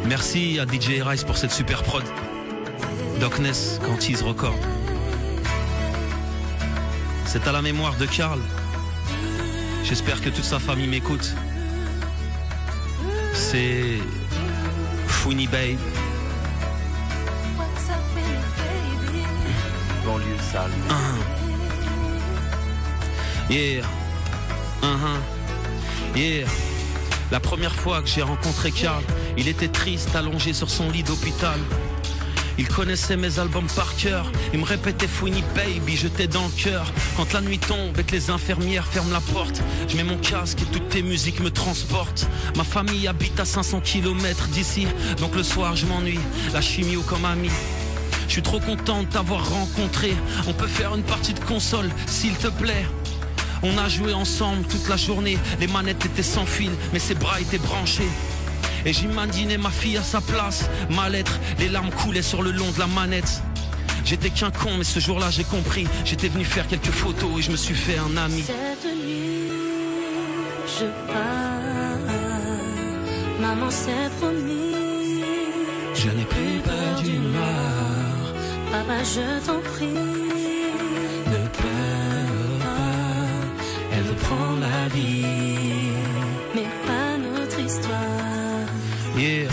Merci à DJ Rice pour cette super prod. Darkness, Quantiz Record. C'est à la mémoire de Karl. J'espère que toute sa famille m'écoute. C'est Fouini Babe. Banlieue sale. Yeah. Yeah. La première fois que j'ai rencontré Karl, il était triste, allongé sur son lit d'hôpital. Il connaissait mes albums par cœur. Il me répétait Fouini Baby, j'étais dans le cœur. Quand la nuit tombe et que les infirmières ferment la porte, je mets mon casque et toutes tes musiques me transportent. Ma famille habite à 500 km d'ici, donc le soir je m'ennuie, la chimio comme ami. Je suis trop content de t'avoir rencontré. On peut faire une partie de console, s'il te plaît. On a joué ensemble toute la journée. Les manettes étaient sans fil, mais ses bras étaient branchés. Et j'imaginais ma fille à sa place. Ma lettre, les larmes coulaient sur le long de la manette. J'étais qu'un con, mais ce jour-là j'ai compris. J'étais venu faire quelques photos et je me suis fait un ami. Cette nuit, je pars. Maman s'est promis. Je n'ai plus peur du noir. Papa, je t'en prie. Ne pleure pas, elle veut prendre la vie. Mais pas notre histoire. Yeah.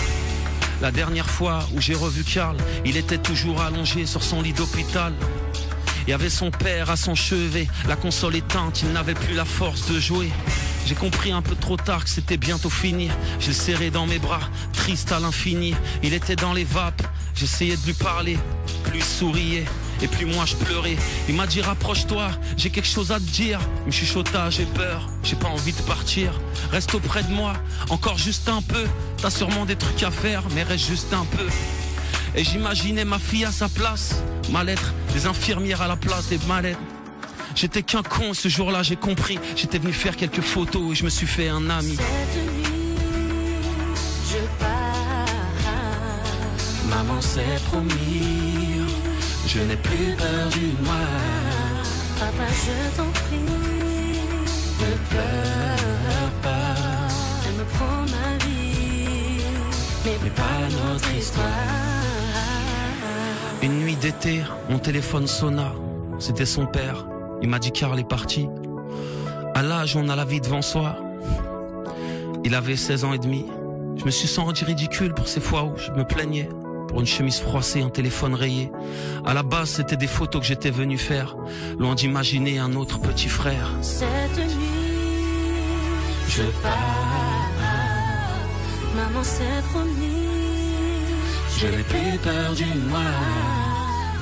La dernière fois où j'ai revu Karl, il était toujours allongé sur son lit d'hôpital. Il y avait son père à son chevet, la console éteinte, il n'avait plus la force de jouer. J'ai compris un peu trop tard que c'était bientôt fini. Je le serrais dans mes bras, triste à l'infini. Il était dans les vapes, j'essayais de lui parler. Plus il souriait, et plus moi je pleurais. Il m'a dit rapproche-toi, j'ai quelque chose à te dire. Il me chuchota, j'ai peur, j'ai pas envie de partir. Reste auprès de moi, encore juste un peu. T'as sûrement des trucs à faire, mais reste juste un peu. Et j'imaginais ma fille à sa place. Ma lettre, les infirmières à la place des malades. J'étais qu'un con, ce jour-là j'ai compris. J'étais venu faire quelques photos et je me suis fait un ami. Cette nuit, je pars. Maman s'est promis. Je n'ai plus peur du noir. Papa, je t'en prie. Ne pleure pas, Elle me prend ma vie. Mais pas notre histoire. Une nuit d'été, mon téléphone sonna. C'était son père. Il m'a dit Karl est parti. À l'âge où on a la vie devant soi. Il avait 16 ans et demi. Je me suis senti ridicule pour ces fois où je me plaignais. Pour une chemise froissée, un téléphone rayé. À la base, c'était des photos que j'étais venu faire. Loin d'imaginer un autre petit frère. cette nuit, Je pars. maman s'est promis. Je n'ai plus peur du noir.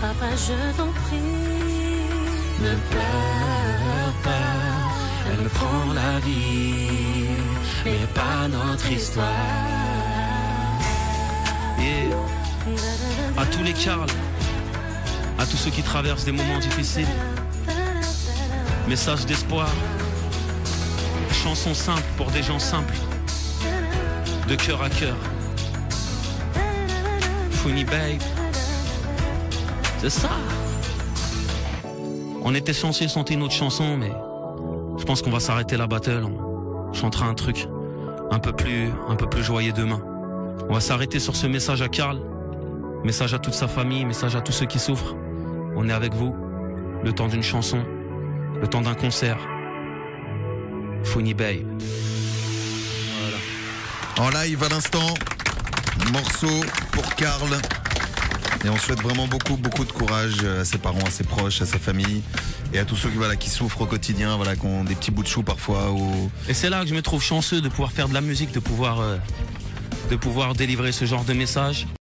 Papa, je t'en prie. Ne pleure pas, elle me prend la vie, mais pas notre histoire. Et à tous les Karl, à tous ceux qui traversent des moments difficiles, message d'espoir, chanson simple pour des gens simples, de cœur à cœur. Fouini Babe, c'est ça. On était censé chanter une autre chanson, mais je pense qu'on va s'arrêter la battle. On chantera un truc un peu plus joyeux demain. On va s'arrêter sur ce message à Karl, message à toute sa famille, message à tous ceux qui souffrent. On est avec vous, le temps d'une chanson, le temps d'un concert. Fouini Babe. En live à l'instant, morceau pour Karl. Et on souhaite vraiment beaucoup de courage à ses parents, à ses proches, à sa famille et à tous ceux qui souffrent au quotidien, qui ont des petits bouts de chou parfois. Et c'est là que je me trouve chanceux de pouvoir faire de la musique, de pouvoir délivrer ce genre de message.